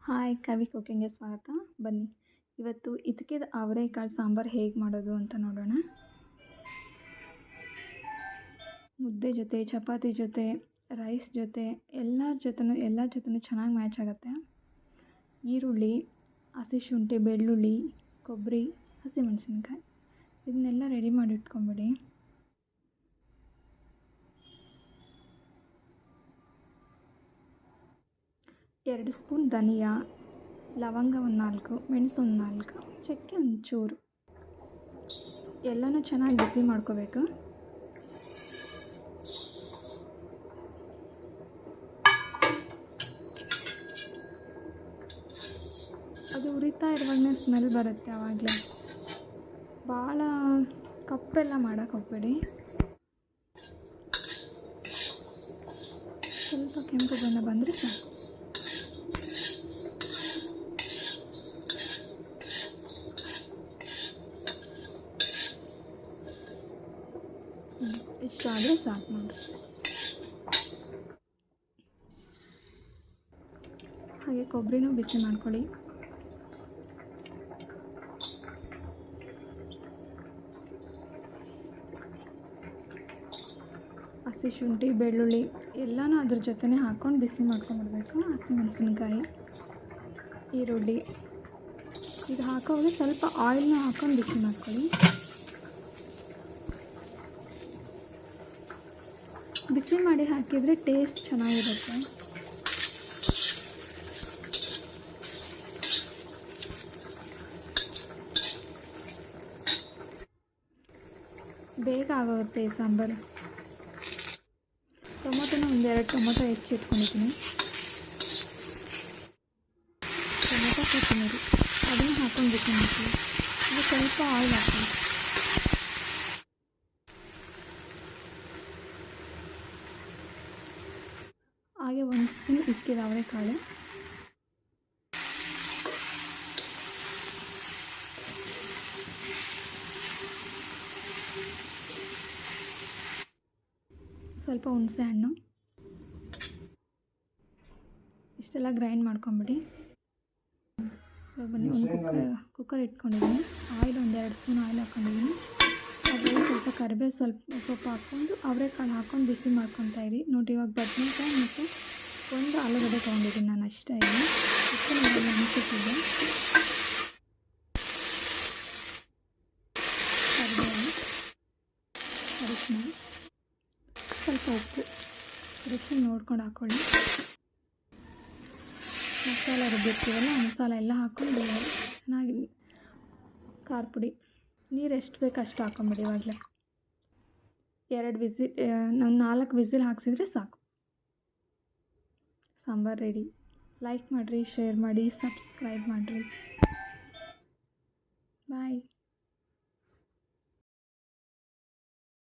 Hi ಕವಿ ಕುಕಿಂಗ್ಗೆ ಸ್ವಾಗತ. ಬನ್ನಿ ಇವತ್ತು ಇದಕ್ಕೆ ಅವರೆಕಾಳು ಸಾಂಬಾರು ಹೇಗೆ ಮಾಡೋದು ಅಂತ ನೋಡೋಣ. ಮುದ್ದೆ ಜೊತೆ, ಚಪಾತಿ ಜೊತೆ, ರೈಸ್ ಜೊತೆ ಎಲ್ಲರ ಜೊತೆನೂ ಚೆನ್ನಾಗಿ ಮ್ಯಾಚ್ ಆಗುತ್ತೆ. ಈರುಳ್ಳಿ, ಹಸಿ ಶುಂಠಿ, ಬೆಳ್ಳುಳ್ಳಿ, ಕೊಬ್ಬರಿ, ಹಸಿಮೆಣಸಿನ್ಕಾಯಿ ಇದನ್ನೆಲ್ಲ ರೆಡಿ ಮಾಡಿ ಇಟ್ಕೊಂಬಿಡಿ. ಎರಡು ಸ್ಪೂನ್ ಧನಿಯಾ, ಲವಂಗ ಒಂದು 4, ಮೆಣಸು ಒಂದು 4, ಚಕ್ಕೆ ಒಂದು ಚೂರು, ಎಲ್ಲನೂ ಚೆನ್ನಾಗಿ ಬಿಸಿ ಮಾಡ್ಕೋಬೇಕು. ಅದು ಉರಿತಾ ಇರುವಾಗಲೇ ಸ್ಮೆಲ್ ಬರುತ್ತೆ. ಆವಾಗಲೇ ಭಾಳ ಕಪ್ಪೆಲ್ಲ ಮಾಡೋಕ್ಕೆ ಹೋಗ್ಬೇಡಿ. ಸ್ವಲ್ಪ ಕೆಂಪು ಬಣ್ಣ ಬಂದರೆ ಸಾಕು. ಇಷ್ಟಾದರೆ ಸಾಕು ನೋಡಿ. ಹಾಗೆ ಕೊಬ್ಬರಿನೂ ಬಿಸಿ ಮಾಡ್ಕೊಳ್ಳಿ. ಹಸಿ ಶುಂಠಿ, ಬೆಳ್ಳುಳ್ಳಿ ಎಲ್ಲನೂ ಅದ್ರ ಜೊತೆನೇ ಹಾಕ್ಕೊಂಡು ಬಿಸಿ ಮಾಡ್ಕೊಂಡ್ಬಿಡ್ಬೇಕು. ಹಸಿಮೆಣಸಿನ್ಕಾಯಿ, ಈರುಳ್ಳಿ ಇದು ಹಾಕೋವಾಗ ಸ್ವಲ್ಪ ಆಯಿಲ್ನ ಹಾಕ್ಕೊಂಡು ಬಿಸಿ ಮಾಡ್ಕೊಳ್ಳಿ. ಬಿಸಿ ಮಾಡಿ ಹಾಕಿದರೆ ಟೇಸ್ಟ್ ಚೆನ್ನಾಗಿರುತ್ತೆ. ಬೇಗ ಆಗೋಗುತ್ತೆ ಈ ಸಾಂಬಾರು. ಟೊಮೊಟೊನ 1-2 ಟೊಮೊಟೊ ಹೆಚ್ಚಿಟ್ಕೊಂಡಿದ್ದೀನಿ. ಟೊಮೊಟೊ, ಕೊತ್ತಂಬರಿ ಅದನ್ನು ಹಾಕೊಂಡು ಬಿಸಿ ಮಾಡ್ತೀವಿ. ಇದು ಸ್ವಲ್ಪ ಆಯಿಲ್ ಹಾಕ್ತೀವಿ. ಹಾಗೆ 1 ಸ್ಪೂನ್ ಇಕ್ಕಿದ ಅವರೆಕಾಳು, ಸ್ವಲ್ಪ ಹುಣಸೆ ಹಣ್ಣು, ಇಷ್ಟೆಲ್ಲ ಗ್ರೈಂಡ್ ಮಾಡ್ಕೊಂಬಿಡಿ. ಬನ್ನಿ, ಒಂದು ಕುಕ್ಕರ್ ಇಟ್ಕೊಂಡಿದ್ದೀನಿ. ಆಯಿಲ್ 1-2 ಸ್ಪೂನ್ ಆಯಿಲ್ ಹಾಕ್ಕೊಂಡಿದ್ದೀನಿ. ಅದರಲ್ಲಿ ಸ್ವಲ್ಪ ಕರಿಬೇವು ಸೊಪ್ಪು ಹಾಕ್ಕೊಂಡು ಅವರೆಕಾಳು ಹಾಕ್ಕೊಂಡು ಬಿಸಿ ಮಾಡ್ಕೊತಾ ಇರಿ. ನೋಡಿ, ಇವಾಗ ಬದನೆಕಾಯಿ ಮತ್ತು 1 ಆಲೂಗಡ್ಡೆ ತೊಗೊಂಡಿದ್ದೀನಿ ನಾನು ಅಷ್ಟೇ. ಇಲ್ಲಿ ಇಷ್ಟು ನಾನು ನೆನೆಸಿಟ್ಟಿದ್ದೆ. ಕರಿಬೇವು, ಅರಿಶಿನ, ಸ್ವಲ್ಪ ಉಪ್ಪು ರುಚಿ ನೋಡ್ಕೊಂಡು ಹಾಕ್ಕೊಳ್ಳಿ. ಮಸಾಲೆ ರುಬ್ಬಿರ್ತೀವಲ್ಲ ಆ ಮಸಾಲೆ ಎಲ್ಲ ಹಾಕ್ಕೊಂಡು ಚೆನ್ನಾಗಿ ಖಾರ ಪುಡಿ, ನೀರು ಎಷ್ಟು ಬೇಕು ಅಷ್ಟು ಹಾಕ್ಕೊಂಬಿಡಿ. ಇವಾಗಲೇ 4 ವಿಸಿಲ್ ಹಾಕ್ಸಿದ್ರೆ ಸಾಕು. ಸಾಂಬಾರು ರೆಡಿ. ಲೈಕ್ ಮಾಡಿರಿ, ಶೇರ್ ಮಾಡಿ, ಸಬ್ಸ್ಕ್ರೈಬ್ ಮಾಡಿರಿ.